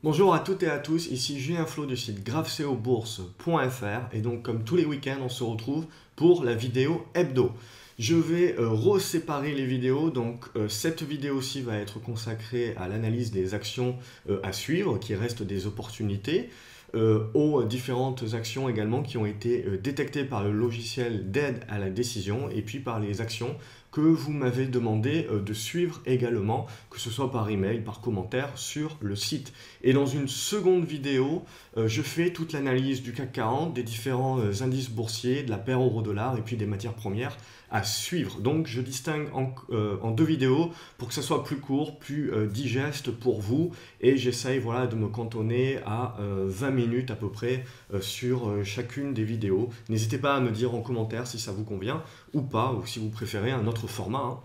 Bonjour à toutes et à tous, ici Julien Flo du site gravecobourse.fr et donc comme tous les week-ends on se retrouve pour la vidéo hebdo. Je vais reséparer les vidéos, donc cette vidéo-ci va être consacrée à l'analyse des actions à suivre, qui restent des opportunités, aux différentes actions également qui ont été détectées par le logiciel d'aide à la décision et puis par les actions que vous m'avez demandé de suivre également, que ce soit par email, par commentaire sur le site. Et dans une seconde vidéo, je fais toute l'analyse du CAC 40, des différents indices boursiers, de la paire euro-dollar et puis des matières premières à suivre. Donc je distingue en deux vidéos pour que ça soit plus court, plus digeste pour vous et j'essaye voilà, de me cantonner à 20 minutes à peu près sur chacune des vidéos. N'hésitez pas à me dire en commentaire si ça vous convient ou pas, ou si vous préférez un autre format. Hein.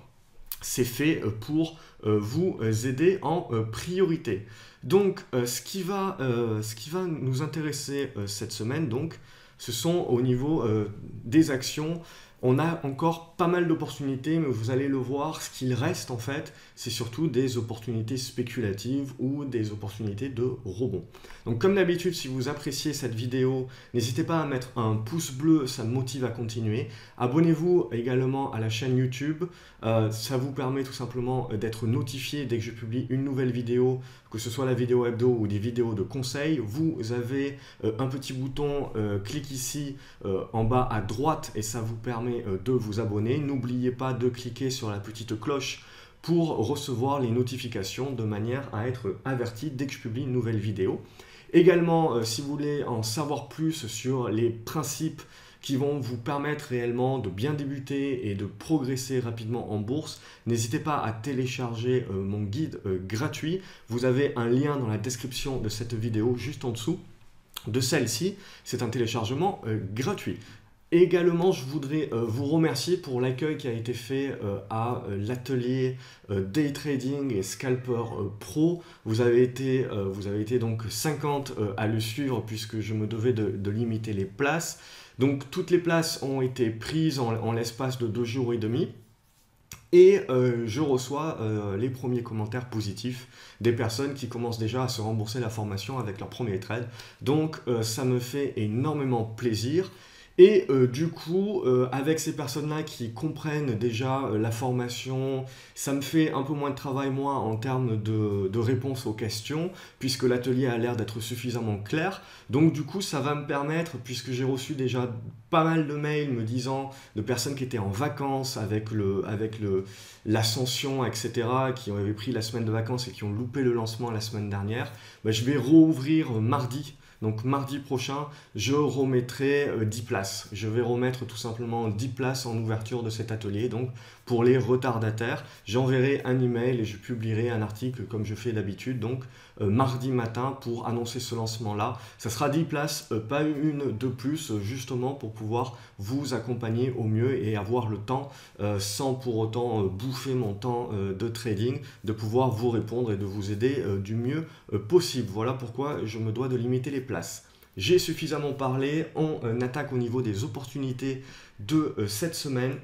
C'est fait pour vous aider en priorité. Donc ce qui va nous intéresser cette semaine, donc, ce sont au niveau des actions. On a encore pas mal d'opportunités, mais vous allez le voir, ce qu'il reste en fait, c'est surtout des opportunités spéculatives ou des opportunités de rebond. Donc comme d'habitude, si vous appréciez cette vidéo, n'hésitez pas à mettre un pouce bleu, ça me motive à continuer. Abonnez-vous également à la chaîne YouTube, ça vous permet tout simplement d'être notifié dès que je publie une nouvelle vidéo, que ce soit la vidéo hebdo ou des vidéos de conseils. Vous avez un petit bouton, clique ici en bas à droite et ça vous permet de vous abonner. N'oubliez pas de cliquer sur la petite cloche pour recevoir les notifications de manière à être averti dès que je publie une nouvelle vidéo. Également, si vous voulez en savoir plus sur les principes qui vont vous permettre réellement de bien débuter et de progresser rapidement en bourse, n'hésitez pas à télécharger mon guide gratuit. Vous avez un lien dans la description de cette vidéo juste en dessous de celle-ci. C'est un téléchargement gratuit. Également, je voudrais vous remercier pour l'accueil qui a été fait à l'atelier Day Trading et Scalper Pro. Vous avez été donc 50 à le suivre puisque je me devais de limiter les places. Donc toutes les places ont été prises en l'espace de 2 jours et demi. Et je reçois les premiers commentaires positifs des personnes qui commencent déjà à se rembourser la formation avec leur premier trade. Donc ça me fait énormément plaisir. Et du coup, avec ces personnes-là qui comprennent déjà la formation, ça me fait un peu moins de travail, moi, en termes de réponse aux questions, puisque l'atelier a l'air d'être suffisamment clair. Donc du coup, ça va me permettre, puisque j'ai reçu déjà pas mal de mails me disant de personnes qui étaient en vacances avec l'ascension, etc., qui avaient pris la semaine de vacances et qui ont loupé le lancement la semaine dernière, ben, je vais rouvrir mardi. Donc mardi prochain, je remettrai 10 places. Je vais remettre tout simplement 10 places en ouverture de cet atelier. Donc pour les retardataires, j'enverrai un email et je publierai un article comme je fais d'habitude. Donc mardi matin pour annoncer ce lancement-là. Ça sera 10 places, pas une de plus, justement pour pouvoir vous accompagner au mieux et avoir le temps, sans pour autant bouffer mon temps de trading, de pouvoir vous répondre et de vous aider du mieux possible. Voilà pourquoi je me dois de limiter les places. J'ai suffisamment parlé, on attaque au niveau des opportunités de cette semaine.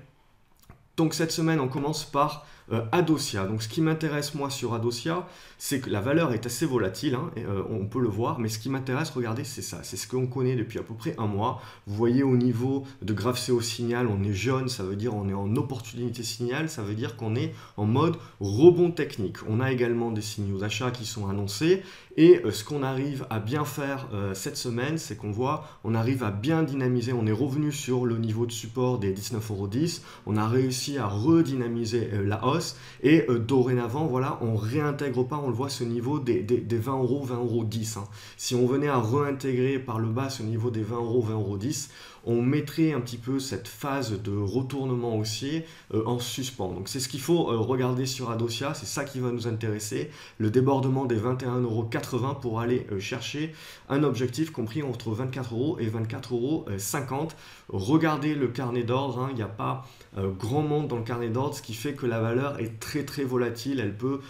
Donc cette semaine, on commence par Adosia. Donc ce qui m'intéresse moi sur Adosia, c'est que la valeur est assez volatile, hein, et, on peut le voir, mais ce qui m'intéresse, regardez, c'est ça, c'est ce qu'on connaît depuis à peu près un mois. Vous voyez au niveau de GraphCO signal, on est jaune, ça veut dire on est en opportunité signal, ça veut dire qu'on est en mode rebond technique. On a également des signaux d'achat qui sont annoncés et ce qu'on arrive à bien faire cette semaine, c'est qu'on voit, on arrive à bien dynamiser, on est revenu sur le niveau de support des 19,10 €, on a réussi à redynamiser la hausse et dorénavant, voilà, on réintègre pas, on le voit, ce niveau des 20 €, 20,10 €. Hein. Si on venait à réintégrer par le bas ce niveau des 20 €, 20,10 €, on mettrait un petit peu cette phase de retournement haussier en suspens. Donc c'est ce qu'il faut regarder sur Adosia, c'est ça qui va nous intéresser, le débordement des 21,80 € pour aller chercher un objectif compris entre 24 € et 24,50 €. Regardez le carnet d'ordre, hein, il n'y a pas grand monde dans le carnet d'ordre, ce qui fait que la valeur est très très volatile, elle peut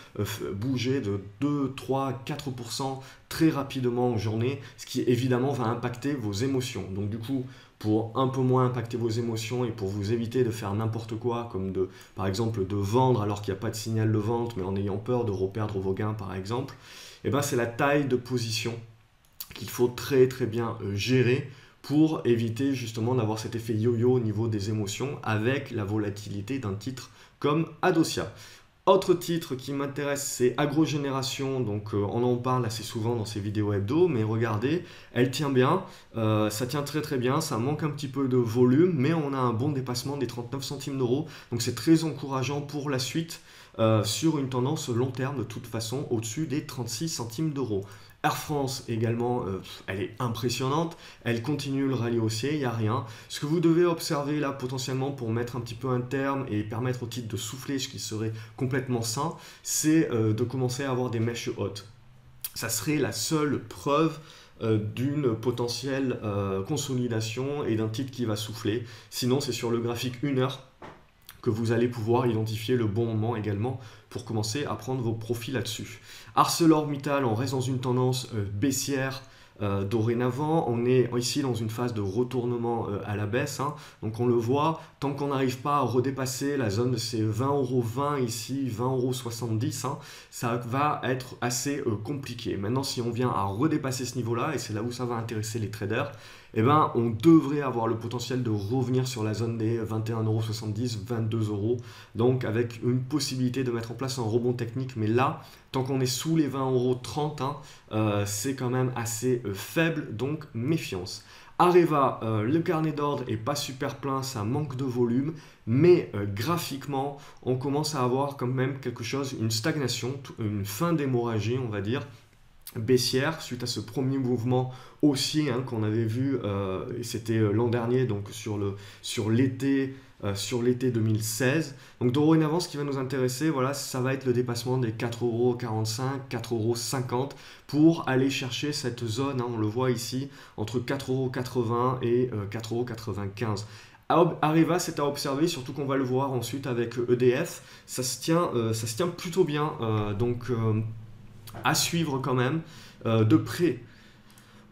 bouger de 2, 3, 4% très rapidement en journée, ce qui évidemment va impacter vos émotions. Donc du coup, pour un peu moins impacter vos émotions et pour vous éviter de faire n'importe quoi, comme par exemple de vendre alors qu'il n'y a pas de signal de vente, mais en ayant peur de reperdre vos gains par exemple, eh ben, c'est la taille de position qu'il faut très bien gérer pour éviter justement d'avoir cet effet yo-yo au niveau des émotions avec la volatilité d'un titre comme Adosia. Autre titre qui m'intéresse, c'est Agrogénération, donc on en parle assez souvent dans ces vidéos hebdo, mais regardez, elle tient bien, ça tient très bien, ça manque un petit peu de volume, mais on a un bon dépassement des 39 centimes d'euros, donc c'est très encourageant pour la suite sur une tendance long terme de toute façon au-dessus des 36 centimes d'euros. Air France également, elle est impressionnante, elle continue le rallye haussier, il n'y a rien. Ce que vous devez observer là potentiellement pour mettre un petit peu un terme et permettre au titre de souffler, ce qui serait complètement sain, c'est de commencer à avoir des mèches hautes. Ça serait la seule preuve d'une potentielle consolidation et d'un titre qui va souffler. Sinon, c'est sur le graphique 1 heure que vous allez pouvoir identifier le bon moment également pour commencer à prendre vos profits là-dessus. ArcelorMittal, on reste dans une tendance baissière dorénavant. On est ici dans une phase de retournement à la baisse. Donc on le voit, tant qu'on n'arrive pas à redépasser la zone de ces 20,20 € ici, 20,70 €, ça va être assez compliqué. Maintenant, si on vient à redépasser ce niveau-là, et c'est là où ça va intéresser les traders, eh ben, on devrait avoir le potentiel de revenir sur la zone des 21,70 €, 22 €, donc avec une possibilité de mettre en place un rebond technique. Mais là, tant qu'on est sous les 20,30 €, c'est quand même assez faible, donc méfiance. Areva, le carnet d'ordre est pas super plein, ça manque de volume, mais graphiquement, on commence à avoir quand même quelque chose, une stagnation, une fin d'hémorragie, on va dire, baissière suite à ce premier mouvement haussier qu'on avait vu, et c'était l'an dernier, donc sur l'été 2016. Donc dorénavant, ce qui va nous intéresser, voilà, ça va être le dépassement des 4,45 €, 4,50 € pour aller chercher cette zone, on le voit ici, entre 4,80 € et 4,95 €. Areva, c'est à observer, surtout qu'on va le voir ensuite avec EDF, ça se tient plutôt bien, donc à suivre quand même de près.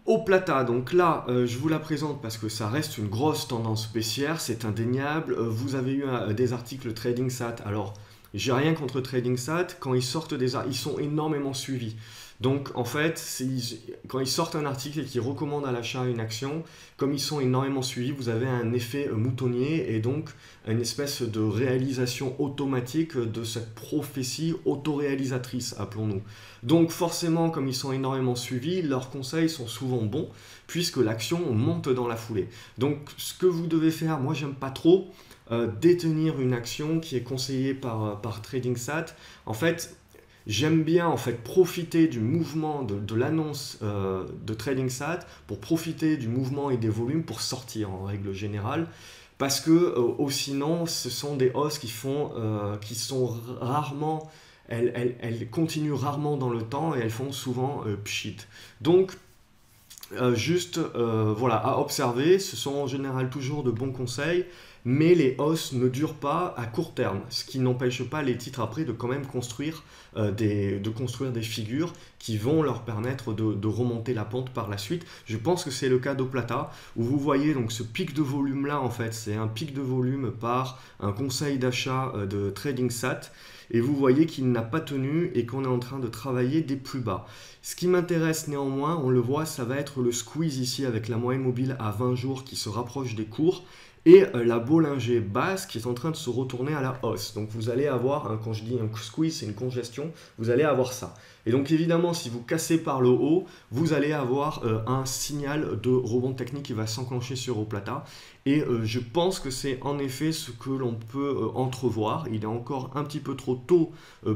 Oplata, donc là, je vous la présente parce que ça reste une grosse tendance baissière, c'est indéniable. Vous avez eu des articles TradingSat. Alors, j'ai rien contre TradingSat. Quand ils sortent des articles, ils sont énormément suivis. Donc, en fait, quand ils sortent un article et qu'ils recommandent à l'achat une action, comme ils sont énormément suivis, vous avez un effet moutonnier et donc une espèce de réalisation automatique de cette prophétie autoréalisatrice, appelons-nous. Donc, forcément, comme ils sont énormément suivis, leurs conseils sont souvent bons puisque l'action monte dans la foulée. Donc, ce que vous devez faire, moi, j'aime pas trop détenir une action qui est conseillée par TradingSat. En fait, j'aime bien profiter du mouvement de l'annonce de TradingSat pour profiter du mouvement et des volumes pour sortir en règle générale. Parce que sinon, ce sont des hausses qui sont rarement, elles continuent rarement dans le temps et elles font souvent pchit. Donc, voilà, à observer, ce sont en général toujours de bons conseils, mais les hausses ne durent pas à court terme, ce qui n'empêche pas les titres après de quand même construire des figures qui vont leur permettre de remonter la pente par la suite. Je pense que c'est le cas d'Oplata, où vous voyez donc ce pic de volume là, en fait, c'est un pic de volume par un conseil d'achat de TradingSat, et vous voyez qu'il n'a pas tenu et qu'on est en train de travailler des plus bas. Ce qui m'intéresse néanmoins, on le voit, ça va être le squeeze ici avec la moyenne mobile à 20 jours qui se rapproche des cours et la Bollinger basse qui est en train de se retourner à la hausse. Donc vous allez avoir, quand je dis un squeeze, c'est une congestion, vous allez avoir ça. Et donc évidemment, si vous cassez par le haut, vous allez avoir un signal de rebond technique qui va s'enclencher sur Oplata. Et je pense que c'est en effet ce que l'on peut entrevoir. Il est encore un petit peu trop tôt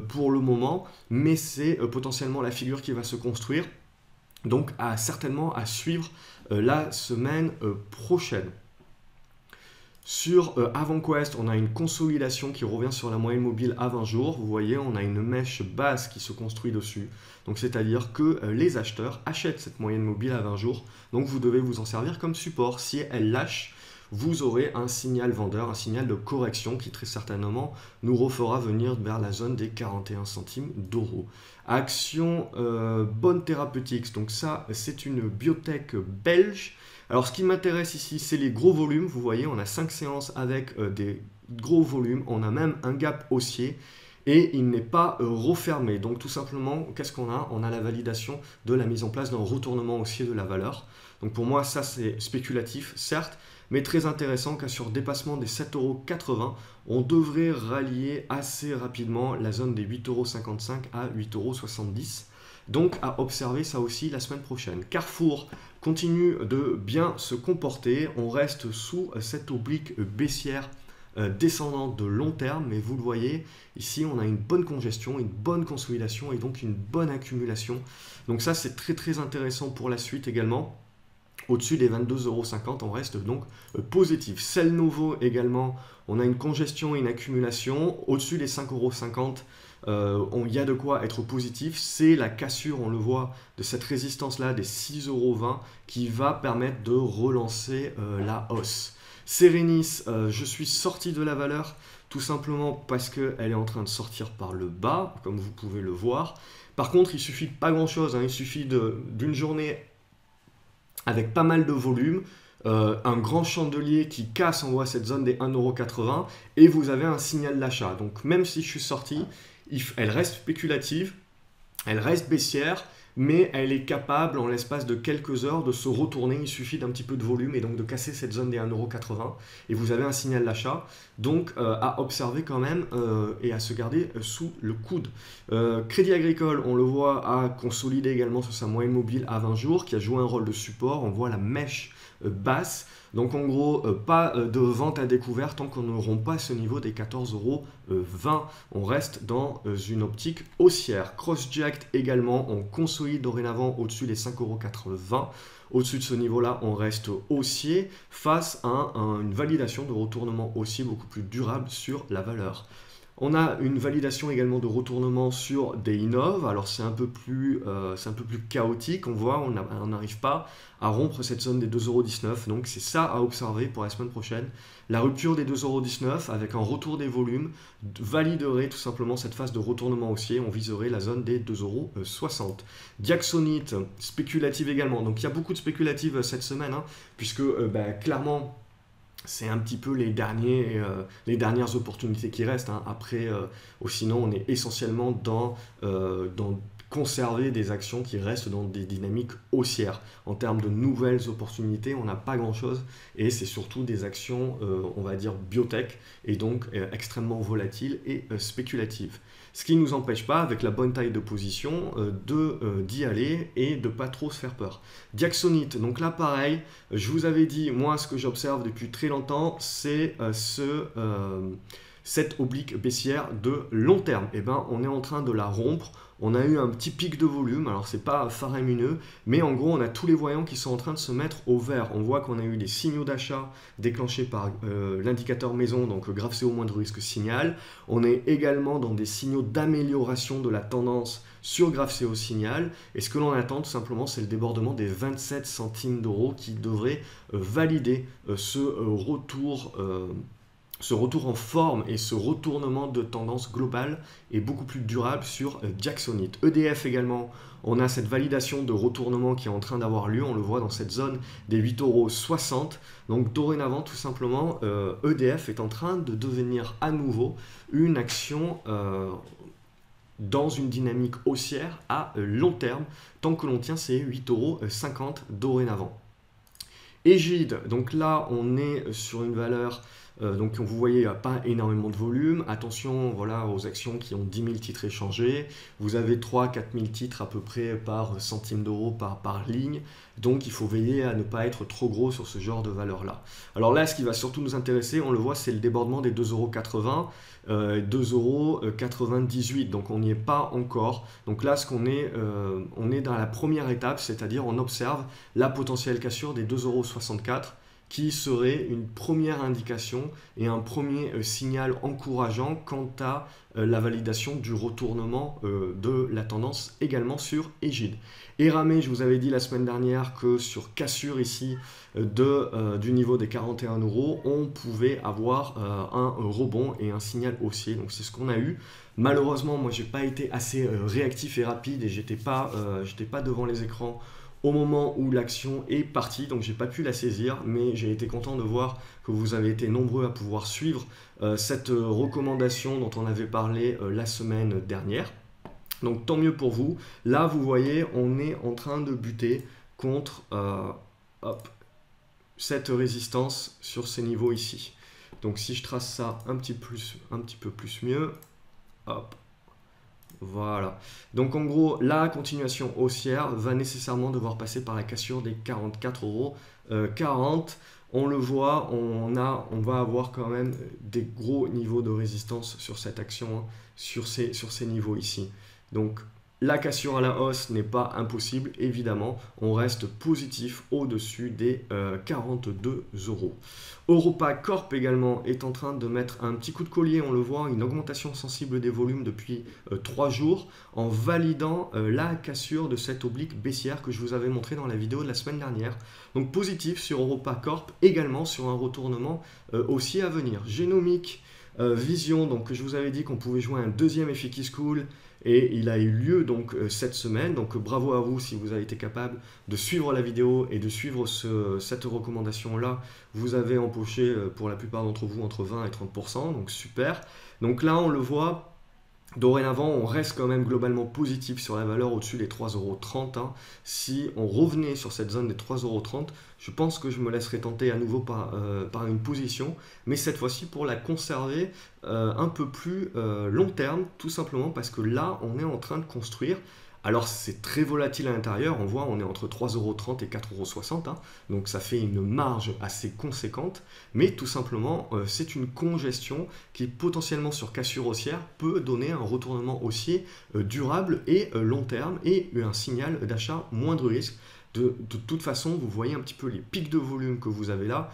pour le moment, mais c'est potentiellement la figure qui va se construire. Donc certainement à suivre la semaine prochaine. Sur AvantQuest, on a une consolidation qui revient sur la moyenne mobile à 20 jours. Vous voyez, on a une mèche basse qui se construit dessus. Donc, c'est-à-dire que les acheteurs achètent cette moyenne mobile à 20 jours. Donc, vous devez vous en servir comme support. Si elle lâche, vous aurez un signal vendeur, un signal de correction qui très certainement nous refera venir vers la zone des 41 centimes d'euros. Action Bonne Therapeutics, donc ça c'est une biotech belge. Alors ce qui m'intéresse ici, c'est les gros volumes. Vous voyez, on a 5 séances avec des gros volumes. On a même un gap haussier. et il n'est pas refermé. Donc tout simplement, qu'est-ce qu'on a? On a la validation de la mise en place d'un retournement haussier de la valeur. Donc pour moi, ça c'est spéculatif, certes, mais très intéressant car sur dépassement des 7,80 €, on devrait rallier assez rapidement la zone des 8,55 € à 8,70 €. Donc à observer ça aussi la semaine prochaine. Carrefour continue de bien se comporter, on reste sous cette oblique baissière descendante de long terme, mais vous le voyez, ici on a une bonne congestion, une bonne consolidation et donc une bonne accumulation. Donc ça c'est très intéressant pour la suite également. Au-dessus des 22,50 €, on reste donc positif. Cellnovo également, on a une congestion et une accumulation. Au-dessus des 5,50 €, il y a de quoi être positif. C'est la cassure, on le voit, de cette résistance-là des 6,20 € qui va permettre de relancer la hausse. Serenis, je suis sorti de la valeur tout simplement parce qu'elle est en train de sortir par le bas, comme vous pouvez le voir. Par contre, il suffit de pas grand-chose, hein, il suffit d'une journée avec pas mal de volume, un grand chandelier qui casse, on voit cette zone des 1,80 € et vous avez un signal d'achat. Donc même si je suis sorti, elle reste spéculative, elle reste baissière, mais elle est capable en l'espace de quelques heures de se retourner. Il suffit d'un petit peu de volume et donc de casser cette zone des 1,80 € et vous avez un signal d'achat. Donc à observer quand même et à se garder sous le coude. Crédit Agricole, on le voit, a consolidé également sur sa moyenne mobile à 20 jours qui a joué un rôle de support. On voit la mèche basse. Donc en gros, pas de vente à découvert tant qu'on n'auront pas ce niveau des 14,20 €. On reste dans une optique haussière. Crossjack également, on consolide dorénavant au-dessus des 5,80 €. Au-dessus de ce niveau-là, on reste haussier face à une validation de retournement haussier beaucoup plus durable sur la valeur. On a une validation également de retournement sur des Innov. Alors c'est un peu plus chaotique. On voit, on n'arrive pas à rompre cette zone des 2,19 €. Donc c'est ça à observer pour la semaine prochaine. La rupture des 2,19 € avec un retour des volumes validerait tout simplement cette phase de retournement haussier. On viserait la zone des 2,60 €. Diaxonite, spéculative également. Donc il y a beaucoup de spéculatives cette semaine, hein, puisque clairement, c'est un petit peu les dernières opportunités qui restent, hein. Après, sinon, on est essentiellement dans conserver des actions qui restent dans des dynamiques haussières. En termes de nouvelles opportunités, on n'a pas grand-chose et c'est surtout des actions, on va dire, biotech et donc extrêmement volatiles et spéculatives. Ce qui ne nous empêche pas, avec la bonne taille de position, d'y aller et de ne pas trop se faire peur. Diaxonite, donc là pareil, je vous avais dit, moi ce que j'observe depuis très longtemps, c'est cette oblique baissière de long terme. Et ben, on est en train de la rompre. On a eu un petit pic de volume, alors c'est pas faramineux, mais en gros on a tous les voyants qui sont en train de se mettre au vert. On voit qu'on a eu des signaux d'achat déclenchés par l'indicateur maison, donc graphe CO moindre risque signal. On est également dans des signaux d'amélioration de la tendance sur graphe CO signal. Et ce que l'on attend tout simplement, c'est le débordement des 27 centimes d'euros qui devrait valider ce retour en forme et ce retournement de tendance globale est beaucoup plus durable sur Diaxonite. EDF également, on a cette validation de retournement qui est en train d'avoir lieu, on le voit dans cette zone des 8,60 €. Donc dorénavant, tout simplement, EDF est en train de devenir à nouveau une action dans une dynamique haussière à long terme, tant que l'on tient ces 8,50 € dorénavant. Egide, donc là on est sur une valeur, donc vous voyez, il n'y a pas énormément de volume. Attention, voilà, aux actions qui ont 10 000 titres échangés. Vous avez 3-4 000 titres à peu près par centime d'euro par ligne. Donc il faut veiller à ne pas être trop gros sur ce genre de valeur-là. Alors là, ce qui va surtout nous intéresser, on le voit, c'est le débordement des 2,80 €, 2,98 €. Donc on n'y est pas encore. Donc là, on est dans la première étape, c'est-à-dire on observe la potentielle cassure des 2,64 € qui serait une première indication et un premier signal encourageant quant à la validation du retournement de la tendance également sur Egide. Eramé, je vous avais dit la semaine dernière que sur cassure ici du niveau des 41 €, on pouvait avoir un rebond et un signal haussier. Donc c'est ce qu'on a eu. Malheureusement, moi, j'ai pas été assez réactif et rapide et j'étais pas devant les écrans au moment où l'action est partie, donc j'ai pas pu la saisir, mais j'ai été content de voir que vous avez été nombreux à pouvoir suivre cette recommandation dont on avait parlé la semaine dernière. Donc tant mieux pour vous. Là, vous voyez, on est en train de buter contre hop, cette résistance sur ces niveaux ici. Donc si je trace ça un petit peu plus mieux, hop, voilà. Donc en gros, la continuation haussière va nécessairement devoir passer par la cassure des 44,40 €. On le voit, on va avoir quand même des gros niveaux de résistance sur cette action, hein, sur ces niveaux ici. Donc la cassure à la hausse n'est pas impossible, évidemment. On reste positif au-dessus des 42 €. Europa Corp également est en train de mettre un petit coup de collier, on le voit, une augmentation sensible des volumes depuis 3 jours en validant la cassure de cette oblique baissière que je vous avais montré dans la vidéo de la semaine dernière. Donc positif sur Europa Corp, également sur un retournement haussier à venir. Génomique Vision, donc que je vous avais dit qu'on pouvait jouer un deuxième FX Cool. Et il a eu lieu donc cette semaine, donc bravo à vous si vous avez été capable de suivre la vidéo et de suivre cette recommandation-là. Vous avez empoché pour la plupart d'entre vous entre 20 et 30%, donc super. Donc là on le voit, dorénavant on reste quand même globalement positif sur la valeur au-dessus des 3,30 €. Hein. Si on revenait sur cette zone des 3,30 €, je pense que je me laisserai tenter à nouveau par une position, mais cette fois-ci pour la conserver un peu plus long terme, tout simplement parce que là, on est en train de construire. Alors, c'est très volatile à l'intérieur, on voit, on est entre 3,30 € et 4,60 €, hein, donc ça fait une marge assez conséquente, mais tout simplement, c'est une congestion qui potentiellement sur cassure haussière peut donner un retournement haussier durable et long terme et un signal d'achat moindre risque. De toute façon, vous voyez un petit peu les pics de volume que vous avez là,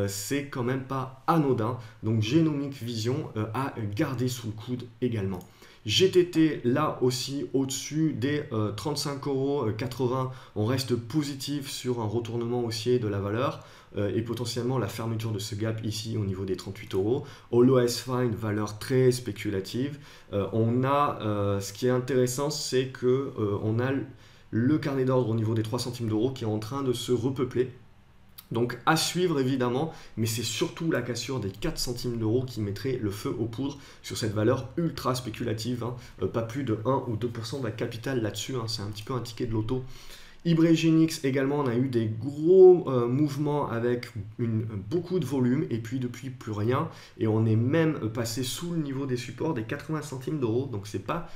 c'est quand même pas anodin. Donc Génomique Vision à garder sous le coude également. GTT là aussi au-dessus des 35,80 €, on reste positif sur un retournement haussier de la valeur et potentiellement la fermeture de ce gap ici au niveau des 38 €. Holo S-Fine, valeur très spéculative. Ce qui est intéressant, c'est que on a le carnet d'ordre au niveau des 3 centimes d'euros qui est en train de se repeupler. Donc à suivre évidemment, mais c'est surtout la cassure des 4 centimes d'euros qui mettrait le feu aux poudres sur cette valeur ultra spéculative. Hein. Pas plus de 1 ou 2% de la capitale là-dessus, hein. C'est un petit peu un ticket de loto. Ibrigenix également, on a eu des gros mouvements avec beaucoup de volume et puis depuis plus rien. Et on est même passé sous le niveau des supports des 80 centimes d'euros, donc c'est pas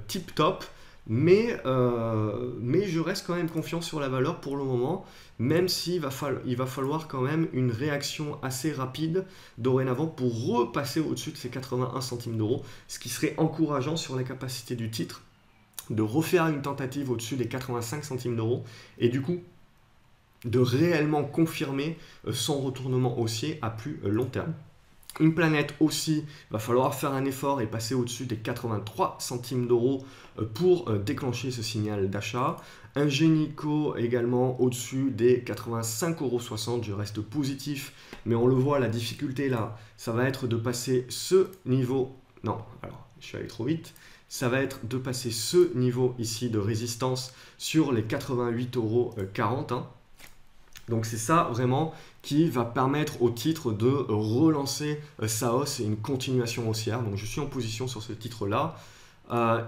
tip top. Mais je reste quand même confiant sur la valeur pour le moment, même s'il va falloir quand même une réaction assez rapide dorénavant pour repasser au-dessus de ces 81 centimes d'euros, ce qui serait encourageant sur la capacité du titre de refaire une tentative au-dessus des 85 centimes d'euros et du coup de réellement confirmer son retournement haussier à plus long terme. Une planète aussi, va falloir faire un effort et passer au-dessus des 83 centimes d'euros pour déclencher ce signal d'achat. Un Génico également au-dessus des 85,60 €, je reste positif, mais on le voit, la difficulté là, ça va être de passer ce niveau, non, alors je suis allé trop vite, ça va être de passer ce niveau ici de résistance sur les 88,40 €. Hein. Donc c'est ça vraiment qui va permettre au titre de relancer sa hausse et une continuation haussière. Donc je suis en position sur ce titre-là.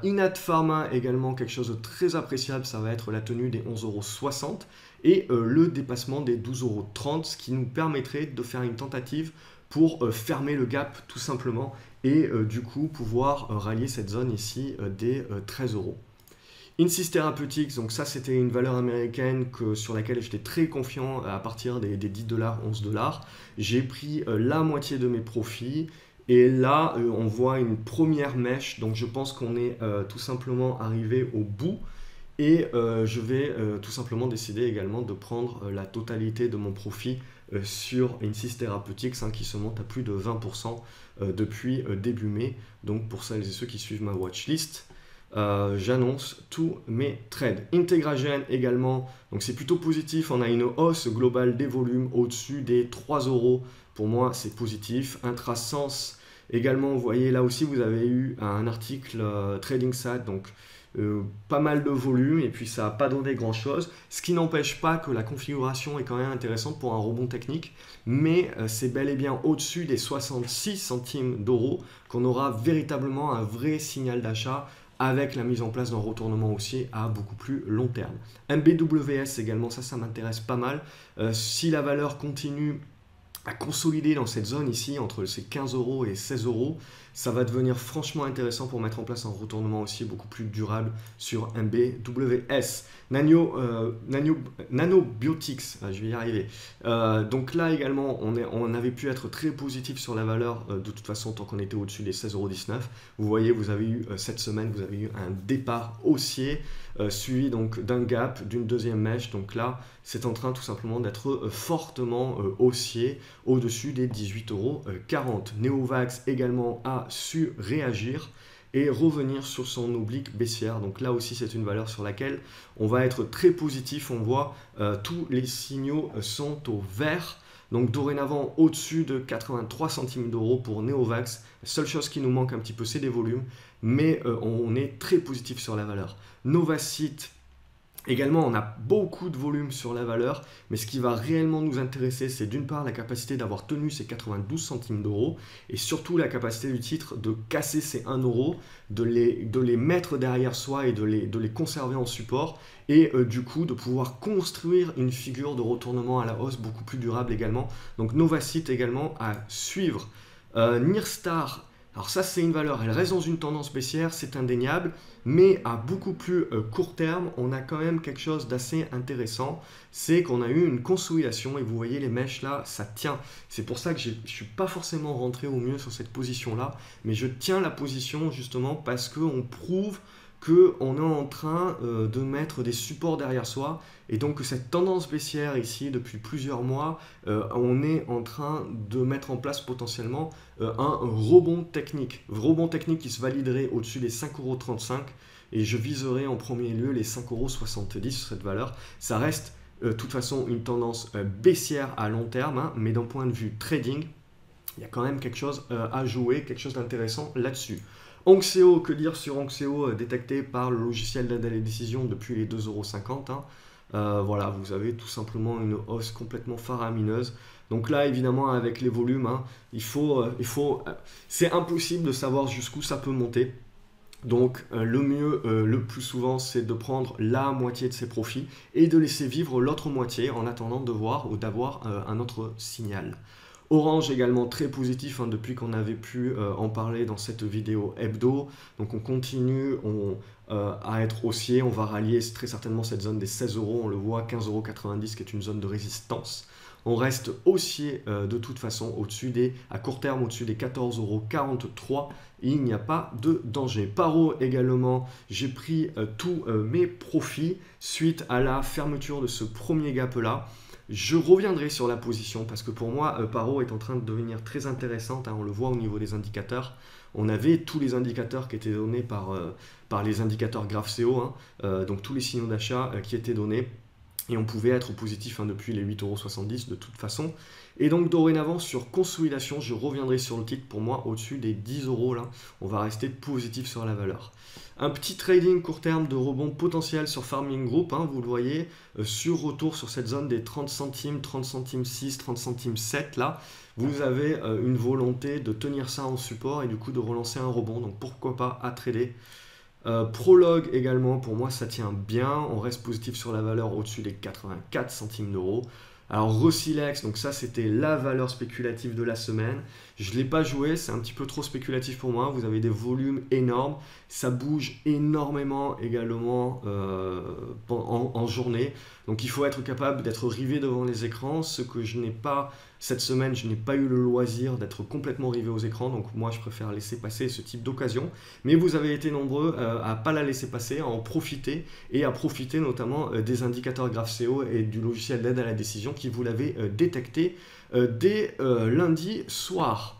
Inat Pharma également quelque chose de très appréciable, ça va être la tenue des 11,60 € et le dépassement des 12,30 €, ce qui nous permettrait de faire une tentative pour fermer le gap tout simplement et du coup pouvoir rallier cette zone ici des 13 €. Insys Therapeutics, donc ça c'était une valeur américaine sur laquelle j'étais très confiant à partir des 10 $, 11 $. J'ai pris la moitié de mes profits et là on voit une première mèche, donc je pense qu'on est tout simplement arrivé au bout et je vais tout simplement décider également de prendre la totalité de mon profit sur Insys Therapeutics hein, qui se monte à plus de 20% depuis début mai, donc pour celles et ceux qui suivent ma watchlist. J'annonce tous mes trades. Integragen également, donc c'est plutôt positif, on a une hausse globale des volumes au-dessus des 3 €, pour moi c'est positif. Intrasens Également, vous voyez là aussi, vous avez eu un article TradingSat, donc pas mal de volume et puis ça n'a pas donné grand chose, ce qui n'empêche pas que la configuration est quand même intéressante pour un rebond technique, mais c'est bel et bien au-dessus des 66 centimes d'euros qu'on aura véritablement un vrai signal d'achat avec la mise en place d'un retournement haussier à beaucoup plus long terme. MBWS également, ça m'intéresse pas mal. Si la valeur continue à consolider dans cette zone ici, entre ces 15 euros et 16 euros, ça va devenir franchement intéressant pour mettre en place un retournement aussi beaucoup plus durable sur MBWS. Nanobiotics, je vais y arriver. Donc là également, on avait pu être très positif sur la valeur de toute façon tant qu'on était au-dessus des 16,19 €. Vous voyez, vous avez eu cette semaine, vous avez eu un départ haussier suivi donc d'un gap, d'une deuxième mèche. Donc là, c'est en train tout simplement d'être fortement haussier au-dessus des 18,40 €. Neovax également a su réagir et revenir sur son oblique baissière. Donc là aussi, c'est une valeur sur laquelle on va être très positif. On voit tous les signaux sont au vert. Donc dorénavant, au-dessus de 83 centimes d'euros pour Neovax. La seule chose qui nous manque un petit peu, c'est des volumes. Mais on est très positif sur la valeur. Novacite, également, on a beaucoup de volume sur la valeur, mais ce qui va réellement nous intéresser, c'est d'une part la capacité d'avoir tenu ces 92 centimes d'euros, et surtout la capacité du titre de casser ces 1 euro, de les mettre derrière soi et de les conserver en support, et du coup de pouvoir construire une figure de retournement à la hausse beaucoup plus durable également. Donc Novacite également à suivre. Nirstar, alors ça c'est une valeur, elle reste dans une tendance baissière, c'est indéniable, mais à beaucoup plus court terme, on a quand même quelque chose d'assez intéressant, c'est qu'on a eu une consolidation et vous voyez les mèches là, ça tient. C'est pour ça que je ne suis pas forcément rentré au mieux sur cette position là, mais je tiens la position justement parce qu'on prouve qu'on est en train de mettre des supports derrière soi et donc que cette tendance baissière ici depuis plusieurs mois, on est en train de mettre en place potentiellement un rebond technique qui se validerait au-dessus des 5,35 € et je viserai en premier lieu les 5,70 € sur cette valeur. Ça reste de toute façon une tendance baissière à long terme, hein, mais d'un point de vue trading, il y a quand même quelque chose à jouer, quelque chose d'intéressant là-dessus. Onxeo, que dire sur Onxeo, détecté par le logiciel d'aide à la décision depuis les 2,50 €. Hein. Voilà, vous avez tout simplement une hausse complètement faramineuse. Donc là, évidemment, avec les volumes, hein, c'est impossible de savoir jusqu'où ça peut monter. Donc le mieux, le plus souvent, c'est de prendre la moitié de ses profits et de laisser vivre l'autre moitié en attendant de voir ou d'avoir un autre signal. Orange également très positif hein, depuis qu'on avait pu en parler dans cette vidéo hebdo. Donc on continue à être haussier. On va rallier très certainement cette zone des 16 €. On le voit, 15,90 € qui est une zone de résistance. On reste haussier de toute façon à court terme au-dessus des 14,43 €. Il n'y a pas de danger. Paro également, j'ai pris tous mes profits suite à la fermeture de ce premier gap là. Je reviendrai sur la position parce que pour moi, Paro est en train de devenir très intéressante. Hein, on le voit au niveau des indicateurs. On avait tous les indicateurs qui étaient donnés par les indicateurs GraphCO, hein, donc tous les signaux d'achat qui étaient donnés. Et on pouvait être positif hein, depuis les 8,70 € de toute façon. Et donc dorénavant, sur consolidation, je reviendrai sur le titre. Pour moi, au-dessus des 10 € là, on va rester positif sur la valeur. Un petit trading court terme de rebond potentiel sur Farming Group, hein, vous le voyez, sur retour sur cette zone des 30 centimes, 30 centimes 6, 30 centimes 7 là. Vous avez une volonté de tenir ça en support et du coup de relancer un rebond. Donc pourquoi pas à trader. Prologue également, pour moi ça tient bien, on reste positif sur la valeur au-dessus des 84 centimes d'euros. Alors Rosilex, donc ça c'était la valeur spéculative de la semaine. Je ne l'ai pas joué, c'est un petit peu trop spéculatif pour moi. Vous avez des volumes énormes, ça bouge énormément également en journée. Donc il faut être capable d'être rivé devant les écrans, ce que je n'ai pas cette semaine. Je n'ai pas eu le loisir d'être complètement rivé aux écrans, donc moi je préfère laisser passer ce type d'occasion. Mais vous avez été nombreux à ne pas la laisser passer, à en profiter et à profiter notamment des indicateurs GraphCO et du logiciel d'aide à la décision qui vous l'avait détecté dès lundi soir.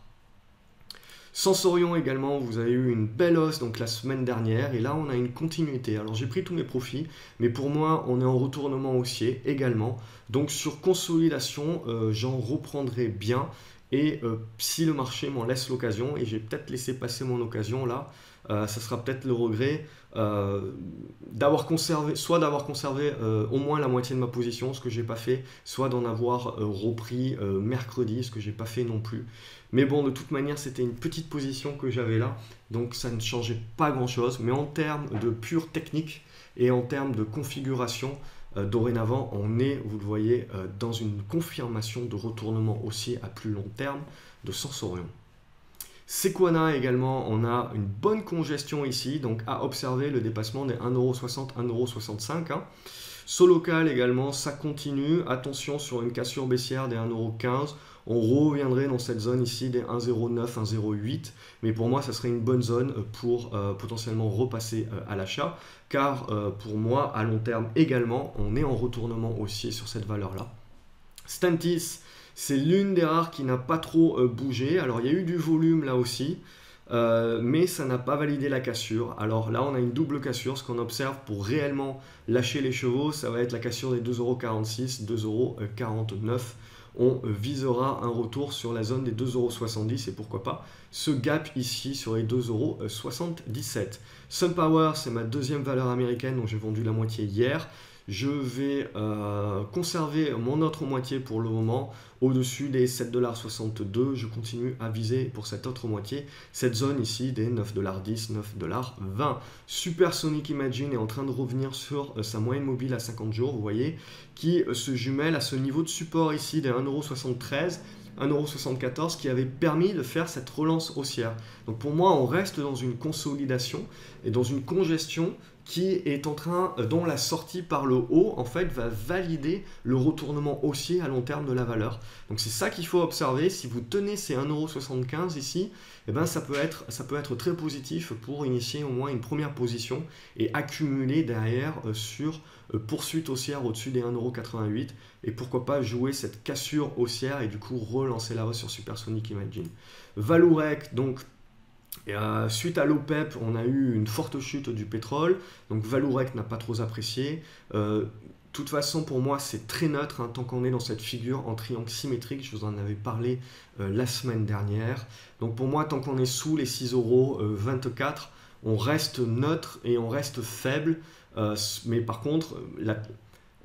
Sensorion également, vous avez eu une belle hausse donc la semaine dernière et là on a une continuité. Alors j'ai pris tous mes profits, mais pour moi on est en retournement haussier également. Donc sur consolidation, j'en reprendrai bien Et si le marché m'en laisse l'occasion, et j'ai peut-être laissé passer mon occasion là, ça sera peut-être le regret d'avoir conservé, soit d'avoir conservé au moins la moitié de ma position, ce que j'ai pas fait, soit d'en avoir repris mercredi, ce que j'ai pas fait non plus. Mais bon, de toute manière, c'était une petite position que j'avais là, donc ça ne changeait pas grand-chose. Mais en termes de pure technique et en termes de configuration, dorénavant, on est, vous le voyez, dans une confirmation de retournement haussier à plus long terme de Sensorion. Sequana également, on a une bonne congestion ici, donc à observer le dépassement des 1,60€, 1,65€. Hein. Solocal également, ça continue. Attention sur une cassure baissière des 1,15€. On reviendrait dans cette zone ici des 1,09€, 1,08€. Mais pour moi, ça serait une bonne zone pour potentiellement repasser à l'achat. Car pour moi, à long terme également, on est en retournement haussier sur cette valeur-là. Stantis, c'est l'une des rares qui n'a pas trop bougé. Alors, il y a eu du volume là aussi. Mais ça n'a pas validé la cassure. Alors là, on a une double cassure. Ce qu'on observe pour réellement lâcher les chevaux, ça va être la cassure des 2,46€, 2,49€. On visera un retour sur la zone des 2,70€ et pourquoi pas ce gap ici sur les 2,77€. SunPower, c'est ma deuxième valeur américaine dont j'ai vendu la moitié hier. Je vais conserver mon autre moitié pour le moment au-dessus des 7,62$. Je continue à viser pour cette autre moitié cette zone ici des 9,10$, 9,20$. Supersonic Imagine est en train de revenir sur sa moyenne mobile à 50 jours, vous voyez, qui se jumelle à ce niveau de support ici des 1,73€. 1,74€ qui avait permis de faire cette relance haussière. Donc pour moi, on reste dans une consolidation et dans une congestion qui est en train, dont la sortie par le haut, en fait, va valider le retournement haussier à long terme de la valeur. Donc c'est ça qu'il faut observer. Si vous tenez ces 1,75€ ici, eh ben, ça peut être très positif pour initier au moins une première position et accumuler derrière sur poursuite haussière au-dessus des 1,88€ et pourquoi pas jouer cette cassure haussière et du coup relancer la hausse sur Supersonic Imagine. Vallourec, donc suite à l'OPEP, on a eu une forte chute du pétrole, donc Vallourec n'a pas trop apprécié. De toute façon, pour moi, c'est très neutre hein, tant qu'on est dans cette figure en triangle symétrique. Je vous en avais parlé la semaine dernière. Donc pour moi, tant qu'on est sous les 6,24€, on reste neutre et on reste faible. Mais par contre,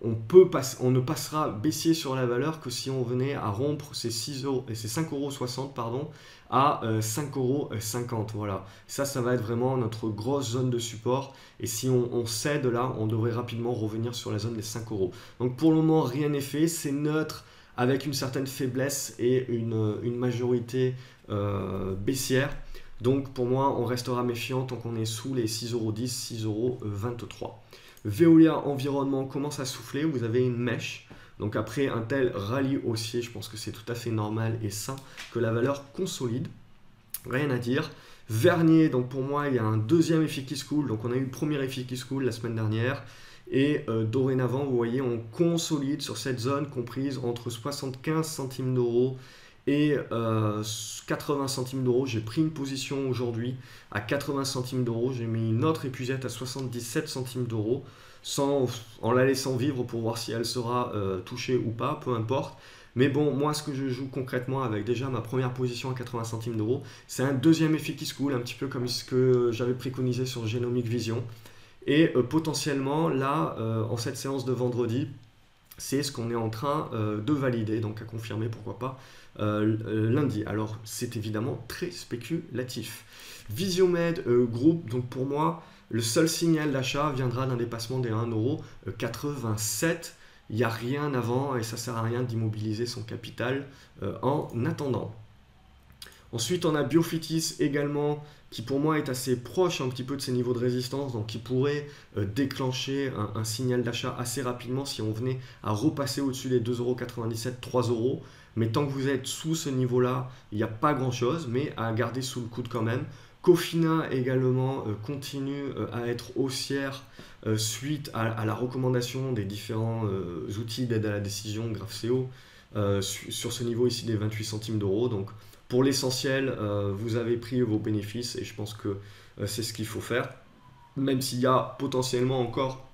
on ne passera baissier sur la valeur que si on venait à rompre ces 5,60€ pardon, à 5,50€. Voilà. Ça va être vraiment notre grosse zone de support. Et si on cède là, on devrait rapidement revenir sur la zone des 5€. Donc pour le moment, rien n'est fait. C'est neutre avec une certaine faiblesse et une majorité baissière. Donc pour moi, on restera méfiant tant qu'on est sous les 6,10€, 6,23€. Veolia Environnement commence à souffler, vous avez une mèche. Donc après un tel rallye haussier, je pense que c'est tout à fait normal et sain que la valeur consolide. Rien à dire. Vernier, donc pour moi, il y a un deuxième effet qui se coule. Donc on a eu le premier effet qui se coule la semaine dernière. Et dorénavant, vous voyez, on consolide sur cette zone comprise entre 75 centimes d'euros et 80 centimes d'euros. J'ai pris une position aujourd'hui à 80 centimes d'euros. J'ai mis une autre épuisette à 77 centimes d'euros en la laissant vivre pour voir si elle sera touchée ou pas, peu importe. Mais bon, moi, ce que je joue concrètement avec déjà ma première position à 80 centimes d'euros, c'est un deuxième effet qui se coule, un petit peu comme ce que j'avais préconisé sur Genomic Vision. Et potentiellement, là, en cette séance de vendredi, c'est ce qu'on est en train de valider, donc à confirmer, pourquoi pas, lundi. Alors, c'est évidemment très spéculatif. Visiomed Group, donc pour moi, le seul signal d'achat viendra d'un dépassement des 1,87€. Il n'y a rien avant et ça ne sert à rien d'immobiliser son capital en attendant. Ensuite, on a Biofitis également, qui pour moi est assez proche un petit peu de ses niveaux de résistance, donc qui pourrait déclencher un signal d'achat assez rapidement si on venait à repasser au-dessus des 2,97€, 3€. Mais tant que vous êtes sous ce niveau-là, il n'y a pas grand-chose, mais à garder sous le coude quand même. Cofina également continue à être haussière suite à la recommandation des différents outils d'aide à la décision GraphCO sur ce niveau ici des 28 centimes d'euros. Donc pour l'essentiel, vous avez pris vos bénéfices et je pense que c'est ce qu'il faut faire. Même s'il y a potentiellement encore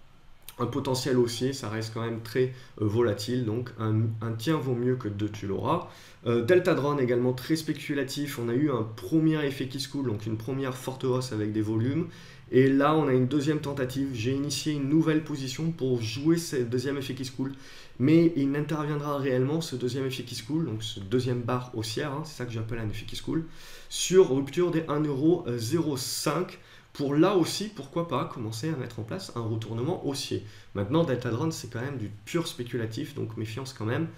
un potentiel haussier, ça reste quand même très volatile, donc un tien vaut mieux que deux tu l'auras. Deltadron également très spéculatif, on a eu un premier effet qui se coule, donc une première forte hausse avec des volumes, et là on a une deuxième tentative, j'ai initié une nouvelle position pour jouer ce deuxième effet qui se coule, mais il n'interviendra réellement ce deuxième effet qui se coule, donc ce deuxième barre haussière, hein, c'est ça que j'appelle un effet qui se coule, sur rupture des 1,05€. Pour là aussi, pourquoi pas commencer à mettre en place un retournement haussier. Maintenant, Deltadron, c'est quand même du pur spéculatif, donc méfiance quand même.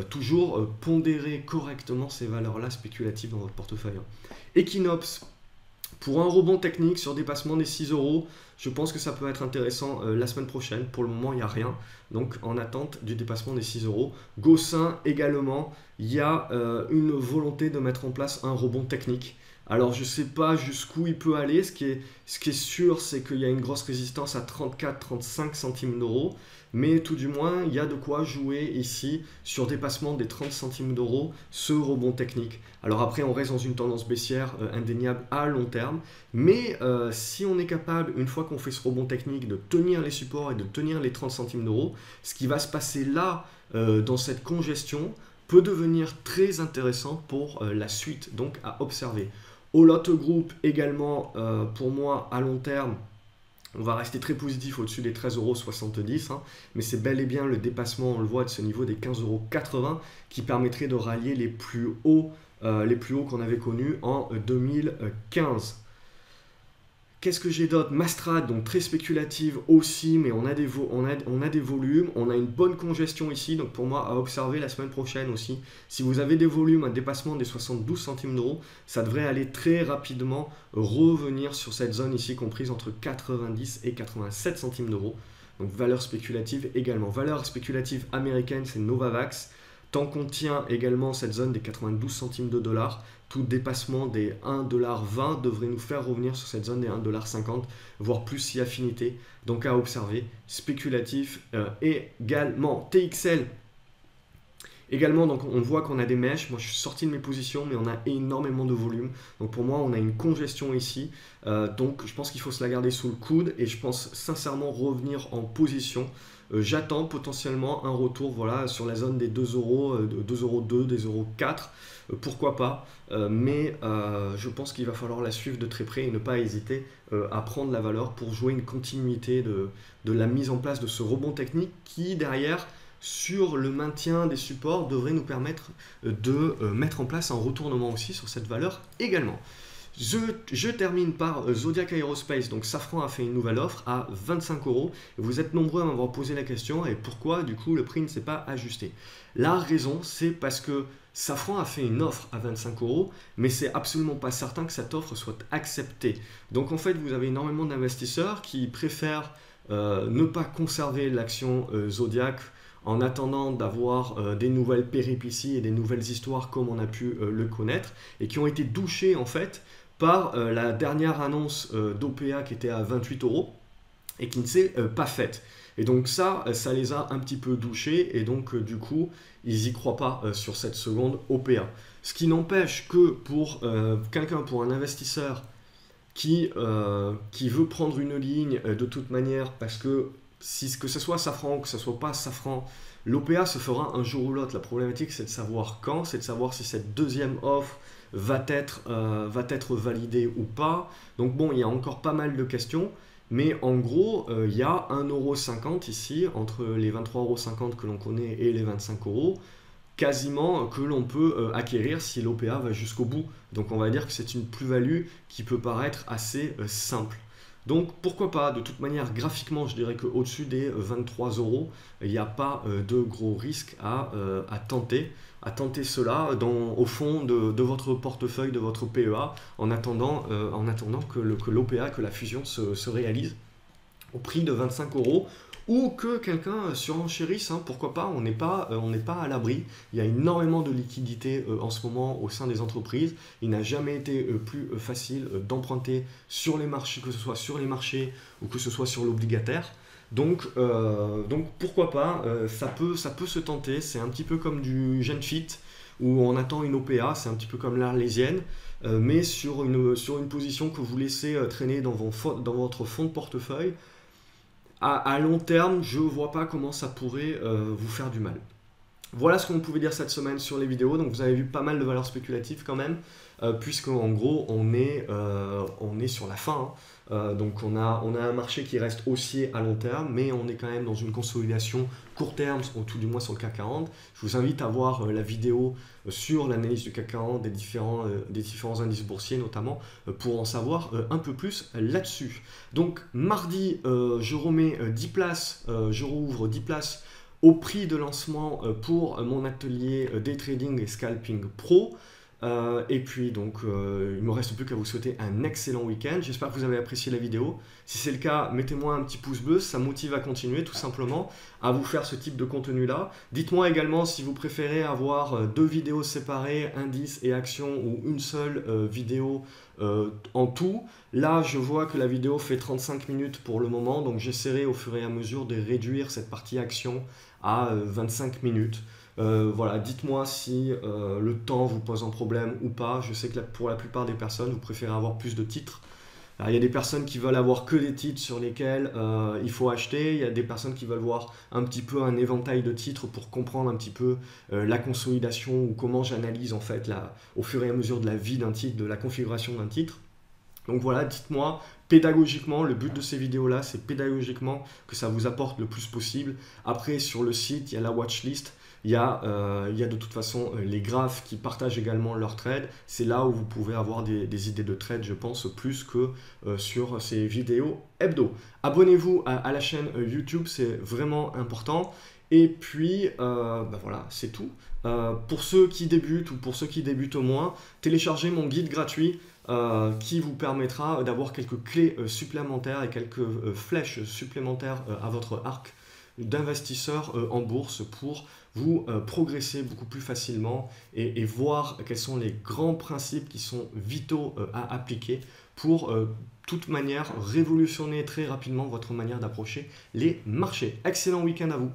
Toujours pondérer correctement ces valeurs-là spéculatives dans votre portefeuille. Equinox, pour un rebond technique sur dépassement des 6€, je pense que ça peut être intéressant la semaine prochaine. Pour le moment, il n'y a rien. Donc, en attente du dépassement des 6€. Gossin également, il y a une volonté de mettre en place un rebond technique. Alors, je ne sais pas jusqu'où il peut aller. Ce qui est sûr, c'est qu'il y a une grosse résistance à 34-35 centimes d'euros. Mais tout du moins, il y a de quoi jouer ici sur dépassement des 30 centimes d'euros, ce rebond technique. Alors après, on reste dans une tendance baissière indéniable à long terme. Mais si on est capable, une fois qu'on fait ce rebond technique, de tenir les supports et de tenir les 30 centimes d'euros, ce qui va se passer là, dans cette congestion, peut devenir très intéressant pour la suite, donc à observer. Holot Group également, pour moi, à long terme, on va rester très positif au-dessus des 13,70 €, hein, mais c'est bel et bien le dépassement, on le voit, de ce niveau des 15,80 € qui permettrait de rallier les plus hauts qu'on avait connus en 2015. Qu'est-ce que j'ai d'autre? Mastrad, donc très spéculative aussi, mais on a des volumes, on a une bonne congestion ici, donc pour moi à observer la semaine prochaine aussi. Si vous avez des volumes, un dépassement des 72 centimes d'euros, ça devrait aller très rapidement revenir sur cette zone ici comprise entre 90 et 87 centimes d'euros. Donc valeur spéculative également. Valeur spéculative américaine, c'est Novavax. Tant qu'on tient également cette zone des 92 centimes de dollars, tout dépassement des 1,20 $ devrait nous faire revenir sur cette zone des 1,50 $, voire plus si affinité. Donc à observer, spéculatif également. TXL, également, donc on voit qu'on a des mèches. Moi, je suis sorti de mes positions, mais on a énormément de volume. Donc pour moi, on a une congestion ici. Donc je pense qu'il faut se la garder sous le coude et je pense sincèrement revenir en position. J'attends potentiellement un retour, voilà, sur la zone des 2€, 2,02 €, des 2,04 €, pourquoi pas, mais je pense qu'il va falloir la suivre de très près et ne pas hésiter à prendre la valeur pour jouer une continuité de la mise en place de ce rebond technique qui, derrière, sur le maintien des supports, devrait nous permettre de mettre en place un retournement aussi sur cette valeur également. Je termine par Zodiac Aerospace. Donc Safran a fait une nouvelle offre à 25 €. Vous êtes nombreux à m'avoir posé la question et pourquoi du coup le prix ne s'est pas ajusté. La raison, c'est parce que Safran a fait une offre à 25 €, mais c'est absolument pas certain que cette offre soit acceptée. Donc en fait, vous avez énormément d'investisseurs qui préfèrent ne pas conserver l'action Zodiac en attendant d'avoir des nouvelles péripéties et des nouvelles histoires comme on a pu le connaître, et qui ont été douchés en fait par la dernière annonce d'OPA qui était à 28 € et qui ne s'est pas faite. Et donc ça les a un petit peu douchés, et donc du coup, ils n'y croient pas sur cette seconde OPA. Ce qui n'empêche que pour pour un investisseur qui veut prendre une ligne de toute manière, parce que que ce soit Safran ou que ce ne soit pas Safran, l'OPA se fera un jour ou l'autre. La problématique, c'est de savoir quand, c'est de savoir si cette deuxième offre va être validée ou pas. Donc bon, il y a encore pas mal de questions, mais en gros, il y a 1,50 € ici, entre les 23,50 € que l'on connaît et les 25 €, quasiment que l'on peut acquérir si l'OPA va jusqu'au bout. Donc on va dire que c'est une plus-value qui peut paraître assez simple. Donc pourquoi pas, de toute manière graphiquement je dirais qu'au-dessus des 23 €, il n'y a pas de gros risque à tenter cela au fond de votre portefeuille, de votre PEA, en attendant que l'OPA, que la fusion se réalise au prix de 25 €, ou que quelqu'un surenchérisse, hein, pourquoi pas, on n'est pas à l'abri. Il y a énormément de liquidités en ce moment au sein des entreprises. Il n'a jamais été plus facile d'emprunter sur les marchés, que ce soit sur les marchés ou que ce soit sur l'obligataire. Donc pourquoi pas, ça peut se tenter. C'est un petit peu comme du Genfit où on attend une OPA, c'est un petit peu comme l'Arlésienne, mais sur une position que vous laissez traîner dans votre fonds de portefeuille, à long terme, je ne vois pas comment ça pourrait vous faire du mal. Voilà ce qu'on pouvait dire cette semaine sur les vidéos. Donc vous avez vu pas mal de valeurs spéculatives quand même, puisque en gros on est sur la fin, hein. Donc on a un marché qui reste haussier à long terme, mais on est quand même dans une consolidation court terme, ou tout du moins sur le CAC 40. Je vous invite à voir la vidéo sur l'analyse du CAC 40, des différents indices boursiers notamment, pour en savoir un peu plus là-dessus. Donc mardi, je remets 10 places, je rouvre 10 places au prix de lancement pour mon atelier Day Trading et Scalping Pro. Et puis donc il ne me reste plus qu'à vous souhaiter un excellent week-end. J'espère que vous avez apprécié la vidéo. Si c'est le cas, mettez-moi un petit pouce bleu, ça motive à continuer tout simplement à vous faire ce type de contenu là. Dites-moi également si vous préférez avoir 2 vidéos séparées, indices et actions, ou une seule vidéo en tout. Là je vois que la vidéo fait 35 minutes pour le moment, donc j'essaierai au fur et à mesure de réduire cette partie action à 25 minutes. Voilà, dites-moi si le temps vous pose un problème ou pas. Je sais que pour la plupart des personnes, vous préférez avoir plus de titres. Alors, il y a des personnes qui veulent avoir que des titres sur lesquels il faut acheter. Il y a des personnes qui veulent voir un petit peu un éventail de titres pour comprendre un petit peu la consolidation, ou comment j'analyse en fait au fur et à mesure de la vie d'un titre, de la configuration d'un titre. Donc voilà, dites-moi pédagogiquement, le but de ces vidéos-là, c'est pédagogiquement que ça vous apporte le plus possible. Après, sur le site, il y a la watchlist. Il y a de toute façon les graphes qui partagent également leurs trades. C'est là où vous pouvez avoir des idées de trade, je pense, plus que sur ces vidéos hebdo. Abonnez-vous à la chaîne YouTube, c'est vraiment important. Et puis, voilà, c'est tout. Pour ceux qui débutent, ou pour ceux qui débutent au moins, téléchargez mon guide gratuit qui vous permettra d'avoir quelques clés supplémentaires et quelques flèches supplémentaires à votre arc d'investisseurs en bourse, pour vous progresser beaucoup plus facilement et voir quels sont les grands principes qui sont vitaux à appliquer pour toute manière révolutionner très rapidement votre manière d'approcher les marchés. Excellent week-end à vous!